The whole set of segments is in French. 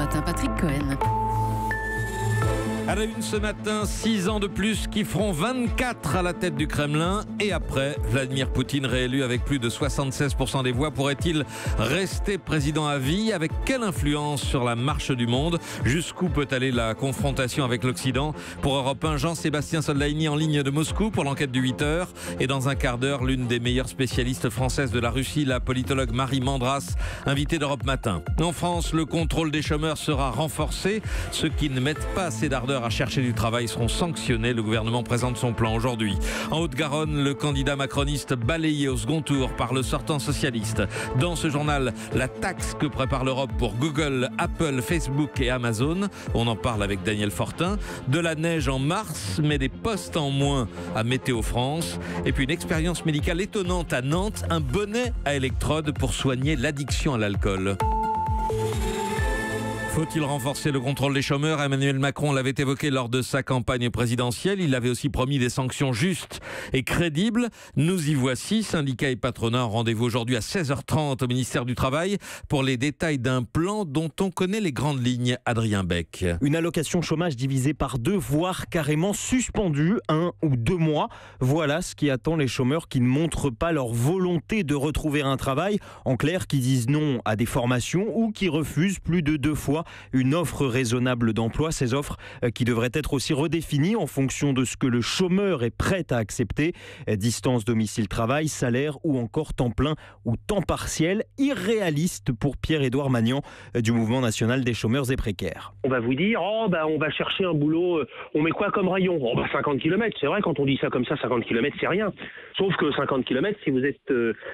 matin, Patrick Cohen. À la une ce matin, 6 ans de plus qui feront 24 à la tête du Kremlin. Et après, Vladimir Poutine réélu avec plus de 76% des voix. Pourrait-il rester président à vie? Avec quelle influence sur la marche du monde? Jusqu'où peut aller la confrontation avec l'Occident? Pour Europe 1, Jean-Sébastien Soldani en ligne de Moscou pour l'enquête du 8h. Et dans un quart d'heure, l'une des meilleures spécialistes françaises de la Russie, la politologue Marie Mandras, invitée d'Europe Matin. En France, le contrôle des chômeurs sera renforcé. Ceux qui ne mettent pas assez d'ardeur à chercher du travail seront sanctionnés. Le gouvernement présente son plan aujourd'hui. En Haute-Garonne, le candidat macroniste balayé au second tour par le sortant socialiste. Dans ce journal, la taxe que prépare l'Europe pour Google, Apple, Facebook et Amazon. On en parle avec Daniel Fortin. De la neige en mars, mais des postes en moins à Météo France. Et puis une expérience médicale étonnante à Nantes, un bonnet à électrode pour soigner l'addiction à l'alcool. Faut-il renforcer le contrôle des chômeurs? Emmanuel Macron l'avait évoqué lors de sa campagne présidentielle. Il avait aussi promis des sanctions justes et crédibles. Nous y voici, syndicats et patronat en rendez-vous aujourd'hui à 16h30 au ministère du Travail pour les détails d'un plan dont on connaît les grandes lignes. Adrien Beck. Une allocation chômage divisée par 2, voire carrément suspendue 1 ou 2 mois. Voilà ce qui attend les chômeurs qui ne montrent pas leur volonté de retrouver un travail. En clair, qui disent non à des formations ou qui refusent plus de 2 fois une offre raisonnable d'emploi. Ces offres qui devraient être aussi redéfinies en fonction de ce que le chômeur est prêt à accepter. Distance, domicile, travail, salaire ou encore temps plein ou temps partiel. Irréaliste pour Pierre-Édouard Magnan du Mouvement national des chômeurs et précaires. On va vous dire, on va chercher un boulot, on met quoi comme rayon? 50 km, c'est vrai, quand on dit ça comme ça, 50 km c'est rien. Sauf que 50 km, si vous êtes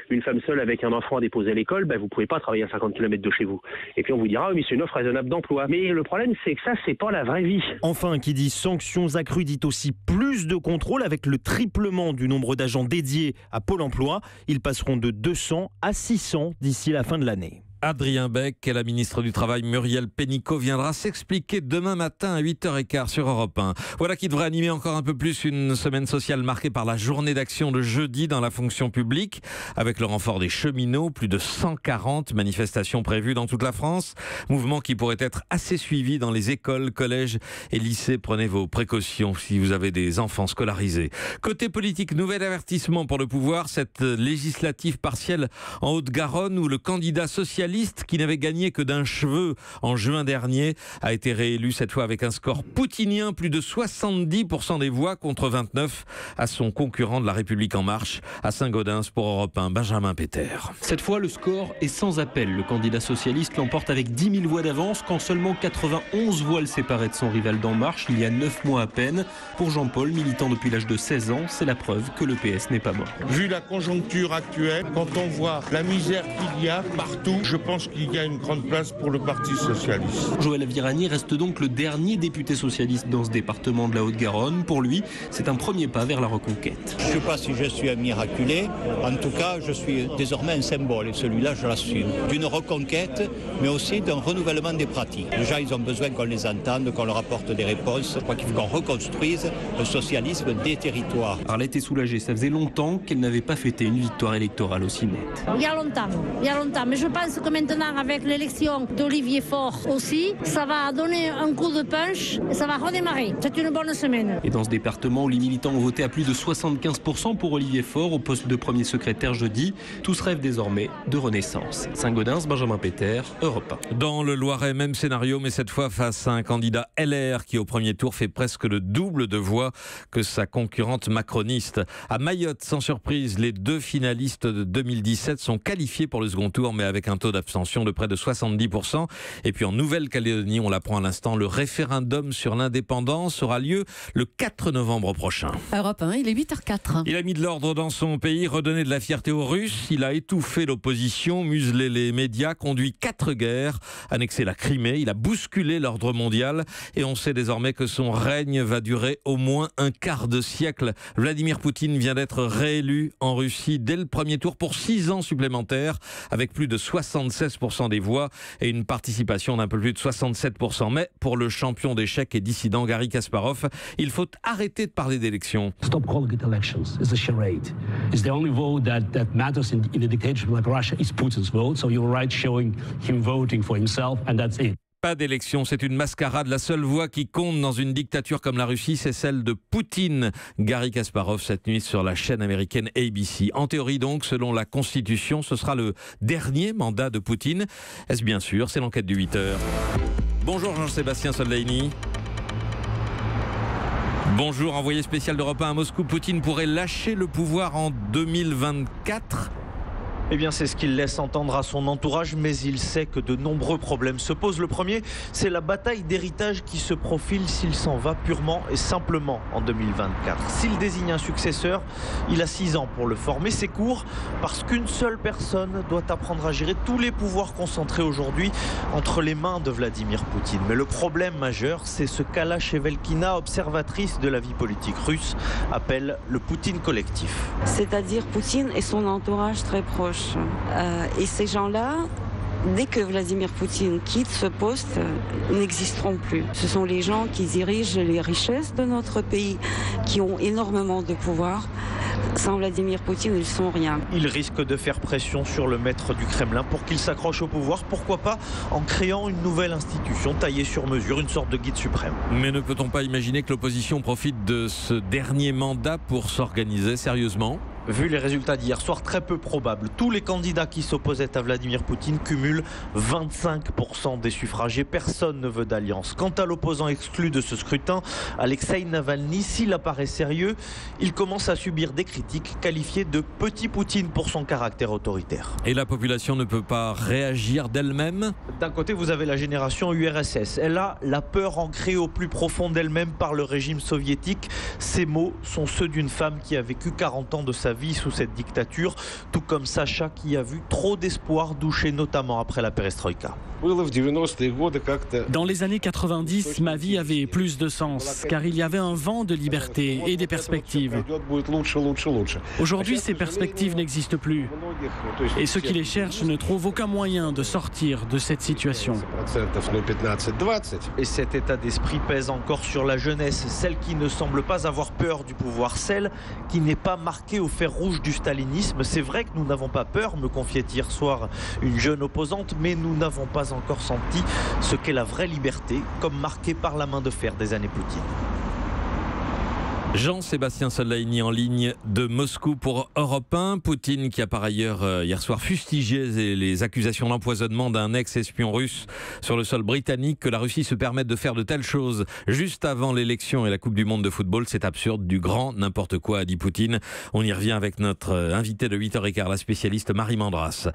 une femme seule avec un enfant à déposer à l'école, vous ne pouvez pas travailler à 50 km de chez vous. Et puis on vous dira, oui, mais c'est une offre raisonnable d'emploi. Mais le problème, c'est que ça, c'est pas la vraie vie. Enfin, qui dit sanctions accrues dit aussi plus de contrôle avec le triplement du nombre d'agents dédiés à Pôle emploi. Ils passeront de 200 à 600 d'ici la fin de l'année. Adrien Beck et la ministre du Travail Muriel Pénicaud viendra s'expliquer demain matin à 8h15 sur Europe 1. Voilà qui devrait animer encore un peu plus une semaine sociale marquée par la journée d'action de jeudi dans la fonction publique, avec le renfort des cheminots, plus de 140 manifestations prévues dans toute la France. Mouvement qui pourrait être assez suivi dans les écoles, collèges et lycées. Prenez vos précautions si vous avez des enfants scolarisés. Côté politique, nouvel avertissement pour le pouvoir, cette législative partielle en Haute-Garonne où le candidat socialiste qui n'avait gagné que d'un cheveu en juin dernier a été réélu cette fois avec un score poutinien, plus de 70% des voix contre 29 à son concurrent de la République en marche à Saint-Gaudens. Pour Europe 1, Benjamin Péter. Cette fois, le score est sans appel. Le candidat socialiste l'emporte avec 10 000 voix d'avance quand seulement 91 voix le séparaient de son rival d'En Marche il y a 9 mois à peine. Pour Jean-Paul, militant depuis l'âge de 16 ans, c'est la preuve que le PS n'est pas mort. Vu la conjoncture actuelle, quand on voit la misère qu'il y a partout, je pense qu'il y a une grande place pour le Parti socialiste. Joël Avirani reste donc le dernier député socialiste dans ce département de la Haute-Garonne. Pour lui, c'est un premier pas vers la reconquête. Je ne sais pas si je suis un miraculé. En tout cas, je suis désormais un symbole et celui-là, je l'assume. D'une reconquête, mais aussi d'un renouvellement des pratiques. Les gens, ils ont besoin qu'on les entende, qu'on leur apporte des réponses. Je crois qu'il faut qu'on reconstruise le socialisme des territoires. Arlette est soulagée. Ça faisait longtemps qu'elle n'avait pas fêté une victoire électorale aussi nette. Il y a longtemps. Mais je pense que maintenant, avec l'élection d'Olivier Faure aussi, ça va donner un coup de punch et ça va redémarrer. C'est une bonne semaine. Et dans ce département où les militants ont voté à plus de 75% pour Olivier Faure au poste de premier secrétaire jeudi, tous rêvent désormais de renaissance. Saint-Gaudens, Benjamin Péter, Europe 1. Dans le Loiret, même scénario, mais cette fois face à un candidat LR qui au premier tour fait presque le double de voix que sa concurrente macroniste. À Mayotte, sans surprise, les 2 finalistes de 2017 sont qualifiés pour le second tour, mais avec un taux d'abstention de près de 70%. Et puis en Nouvelle-Calédonie, on l'apprend à l'instant, le référendum sur l'indépendance aura lieu le 4 novembre prochain. Europe 1, il est 8h04. Il a mis de l'ordre dans son pays, redonné de la fierté aux Russes. Il a étouffé l'opposition, muselé les médias, conduit 4 guerres, annexé la Crimée. Il a bousculé l'ordre mondial. Et on sait désormais que son règne va durer au moins un quart de siècle. Vladimir Poutine vient d'être réélu en Russie dès le premier tour pour 6 ans supplémentaires, avec plus de 76% des voix et une participation d'un peu plus de 67%. Mais pour le champion d'échecs et dissident Garry Kasparov, il faut arrêter de parler d'élections. Stop calling it elections. It's a charade. It's the only vote that matters in a dictatorship like Russia is Putin's vote. So you're right showing him voting for himself and that's it. Pas d'élection, c'est une mascarade. La seule voix qui compte dans une dictature comme la Russie, c'est celle de Poutine. Garry Kasparov cette nuit sur la chaîne américaine ABC. En théorie donc, selon la Constitution, ce sera le dernier mandat de Poutine. Est-ce bien sûr? C'est l'enquête du 8h. Bonjour Jean-Sébastien Soldaini. Bonjour, envoyé spécial d'Europe 1 à Moscou. Poutine pourrait lâcher le pouvoir en 2024 ? Eh bien, c'est ce qu'il laisse entendre à son entourage, mais il sait que de nombreux problèmes se posent. Le premier, c'est la bataille d'héritage qui se profile s'il s'en va purement et simplement en 2024. S'il désigne un successeur, il a 6 ans pour le former. C'est court parce qu'une seule personne doit apprendre à gérer tous les pouvoirs concentrés aujourd'hui entre les mains de Vladimir Poutine. Mais le problème majeur, c'est ce qu'Alla Chevelkina, observatrice de la vie politique russe, appelle le Poutine collectif. C'est-à-dire Poutine et son entourage très proche. Et ces gens-là, dès que Vladimir Poutine quitte ce poste, n'existeront plus. Ce sont les gens qui dirigent les richesses de notre pays, qui ont énormément de pouvoir. Sans Vladimir Poutine, ils ne sont rien. Il risque de faire pression sur le maître du Kremlin pour qu'il s'accroche au pouvoir. Pourquoi pas en créant une nouvelle institution taillée sur mesure, une sorte de guide suprême. Mais ne peut-on pas imaginer que l'opposition profite de ce dernier mandat pour s'organiser sérieusement ? Vu les résultats d'hier soir, très peu probable. Tous les candidats qui s'opposaient à Vladimir Poutine cumulent 25% des suffrages et personne ne veut d'alliance. Quant à l'opposant exclu de ce scrutin, Alexei Navalny, s'il apparaît sérieux, il commence à subir des critiques qualifiées de petit Poutine pour son caractère autoritaire. Et la population ne peut pas réagir d'elle-même ? D'un côté, vous avez la génération URSS. Elle a la peur ancrée au plus profond d'elle-même par le régime soviétique. Ces mots sont ceux d'une femme qui a vécu 40 ans de sa vie sous cette dictature, tout comme Sacha qui a vu trop d'espoir doucher notamment après la perestroïka. Dans les années 90, ma vie avait plus de sens, car il y avait un vent de liberté et des perspectives. Aujourd'hui, ces perspectives n'existent plus. Et ceux qui les cherchent ne trouvent aucun moyen de sortir de cette situation. Et cet état d'esprit pèse encore sur la jeunesse, celle qui ne semble pas avoir peur du pouvoir, celle qui n'est pas marquée au fer rouge du stalinisme. C'est vrai que nous n'avons pas peur, me confiait hier soir une jeune opposante, mais nous n'avons pas encore senti ce qu'est la vraie liberté, comme marquée par la main de fer des années Poutine. Jean-Sébastien Soldaini en ligne de Moscou pour Europe 1. Poutine qui a par ailleurs hier soir fustigé les accusations d'empoisonnement d'un ex-espion russe sur le sol britannique. Que la Russie se permette de faire de telles choses juste avant l'élection et la Coupe du Monde de football, c'est absurde, du grand n'importe quoi, a dit Poutine. On y revient avec notre invité de 8h15, la spécialiste Marie Mandras.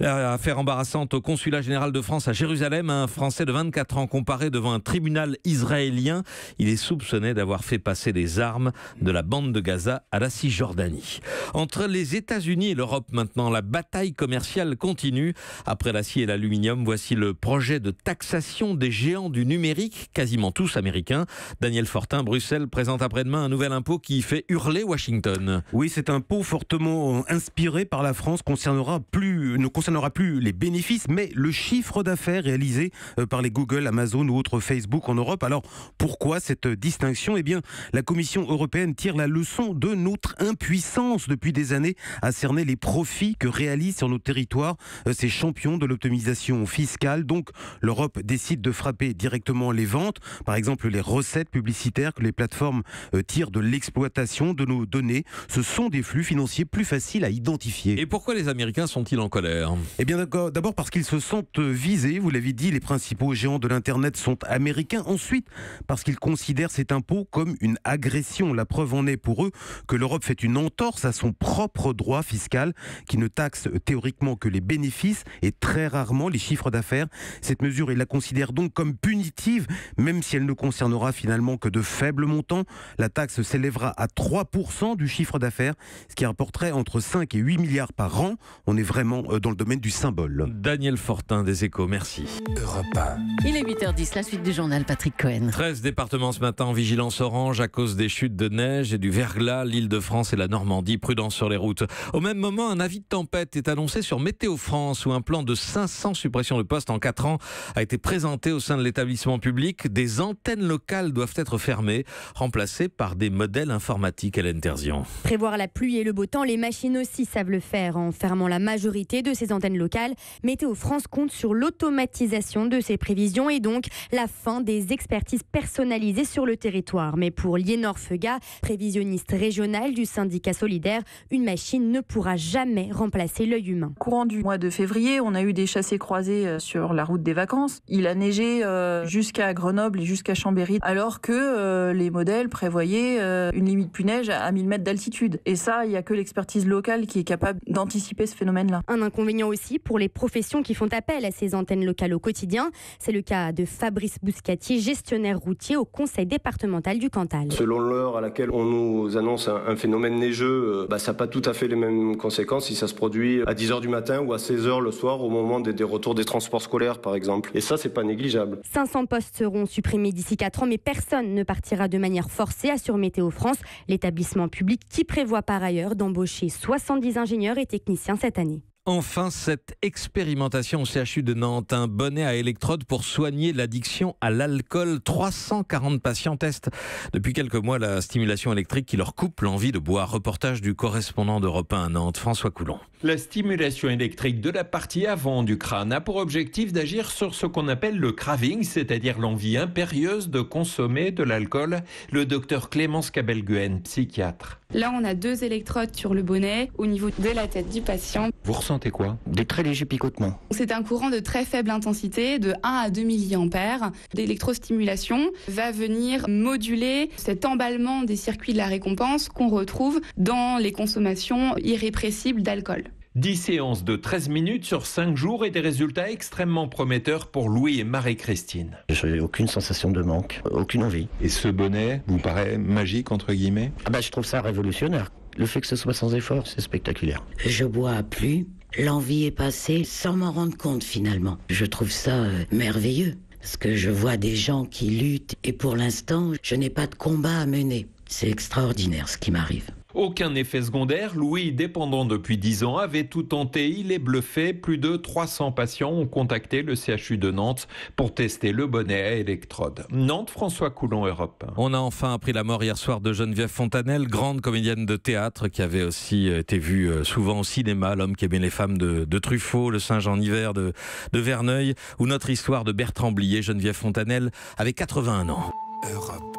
Affaire embarrassante au consulat général de France à Jérusalem. Un Français de 24 ans comparé devant un tribunal israélien. Il est soupçonné d'avoir fait passer des armes de la bande de Gaza à la Cisjordanie. Entre les États-Unis et l'Europe maintenant, la bataille commerciale continue. Après l'acier et l'aluminium, voici le projet de taxation des géants du numérique, quasiment tous américains. Daniel Fortin, Bruxelles présente après-demain un nouvel impôt qui fait hurler Washington. Oui, cet impôt fortement inspiré par la France ne concernera plus les bénéfices, mais le chiffre d'affaires réalisé par les Google, Amazon ou autres Facebook en Europe. Alors, pourquoi cette distinction ? Eh bien, la Commission européenne tire la leçon de notre impuissance depuis des années à cerner les profits que réalisent sur nos territoires ces champions de l'optimisation fiscale. Donc l'Europe décide de frapper directement les ventes, par exemple les recettes publicitaires que les plateformes tirent de l'exploitation de nos données. Ce sont des flux financiers plus faciles à identifier. Et pourquoi les Américains sont-ils en colère ? Eh bien d'abord parce qu'ils se sentent visés, vous l'avez dit, les principaux géants de l'Internet sont américains. Ensuite parce qu'ils considèrent cet impôt comme une agression. La preuve en est pour eux que l'Europe fait une entorse à son propre droit fiscal qui ne taxe théoriquement que les bénéfices et très rarement les chiffres d'affaires. Cette mesure, ils la considèrent donc comme punitive, même si elle ne concernera finalement que de faibles montants. La taxe s'élèvera à 3% du chiffre d'affaires, ce qui rapporterait entre 5 et 8 milliards par an. On est vraiment dans le domaine du symbole. Daniel Fortin des Échos, merci. Europe 1. Il est 8h10, la suite du journal Patrick Cohen. 13 départements ce matin en vigilance orange à cause des chutes de neige et du verglas, l'Île-de-France et la Normandie, prudence sur les routes. Au même moment, un avis de tempête est annoncé sur Météo France où un plan de 500 suppressions de postes en 4 ans a été présenté au sein de l'établissement public. Des antennes locales doivent être fermées, remplacées par des modèles informatiques. Hélène Terzian. Prévoir la pluie et le beau temps, les machines aussi savent le faire en fermant la majorité de ces antennes locales. Météo France compte sur l'automatisation de ces prévisions et donc la fin des expertises personnalisées sur le territoire. Mais pour Liénor Feuga, prévisionniste régionale du syndicat solidaire, une machine ne pourra jamais remplacer l'œil humain. Courant du mois de février, on a eu des chassés-croisés sur la route des vacances. Il a neigé jusqu'à Grenoble et jusqu'à Chambéry, alors que les modèles prévoyaient une limite pluie-neige à 1000 mètres d'altitude. Et ça, il n'y a que l'expertise locale qui est capable d'anticiper ce phénomène-là. Un inconvénient aussi pour les professions qui font appel à ces antennes locales au quotidien. C'est le cas de Fabrice Bouscati, gestionnaire routier au conseil départemental du Cantal. Selon l'heure à laquelle on nous annonce un phénomène neigeux, ça n'a pas tout à fait les mêmes conséquences si ça se produit à 10h du matin ou à 16h le soir au moment des retours des transports scolaires par exemple. Et ça, c'est pas négligeable. 500 postes seront supprimés d'ici 4 ans, mais personne ne partira de manière forcée, assure Météo France, l'établissement public qui prévoit par ailleurs d'embaucher 70 ingénieurs et techniciens cette année. Enfin, cette expérimentation au CHU de Nantes, un bonnet à électrode pour soigner l'addiction à l'alcool. 340 patients testent depuis quelques mois la stimulation électrique qui leur coupe l'envie de boire. Reportage du correspondant d'Europe 1 à Nantes, François Coulon. La stimulation électrique de la partie avant du crâne a pour objectif d'agir sur ce qu'on appelle le craving, c'est-à-dire l'envie impérieuse de consommer de l'alcool. Le docteur Clémence Cabelguen, psychiatre. Là, on a 2 électrodes sur le bonnet au niveau de la tête du patient. Vous ressentez quoi? Des très légers picotements. C'est un courant de très faible intensité, de 1 à 2 milliampères. L'électrostimulation va venir moduler cet emballement des circuits de la récompense qu'on retrouve dans les consommations irrépressibles d'alcool. 10 séances de 13 minutes sur 5 jours et des résultats extrêmement prometteurs pour Louis et Marie-Christine. Je n'ai aucune sensation de manque, aucune envie. Et ce bonnet vous paraît magique, entre guillemets? Je trouve ça révolutionnaire. Le fait que ce soit sans effort, c'est spectaculaire. Je bois plus, l'envie est passée sans m'en rendre compte finalement. Je trouve ça merveilleux, parce que je vois des gens qui luttent et pour l'instant, je n'ai pas de combat à mener. C'est extraordinaire ce qui m'arrive. Aucun effet secondaire. Louis, dépendant depuis 10 ans, avait tout tenté. Il est bluffé. Plus de 300 patients ont contacté le CHU de Nantes pour tester le bonnet à électrode. Nantes, François Coulon, Europe 1. On a enfin appris la mort hier soir de Geneviève Fontanelle, grande comédienne de théâtre qui avait aussi été vue souvent au cinéma, L'homme qui aimait les femmes de Truffaut, Le singe en hiver de Verneuil, ou notre histoire de Bertrand Blier. Geneviève Fontanelle avait 81 ans. Europe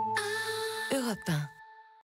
1.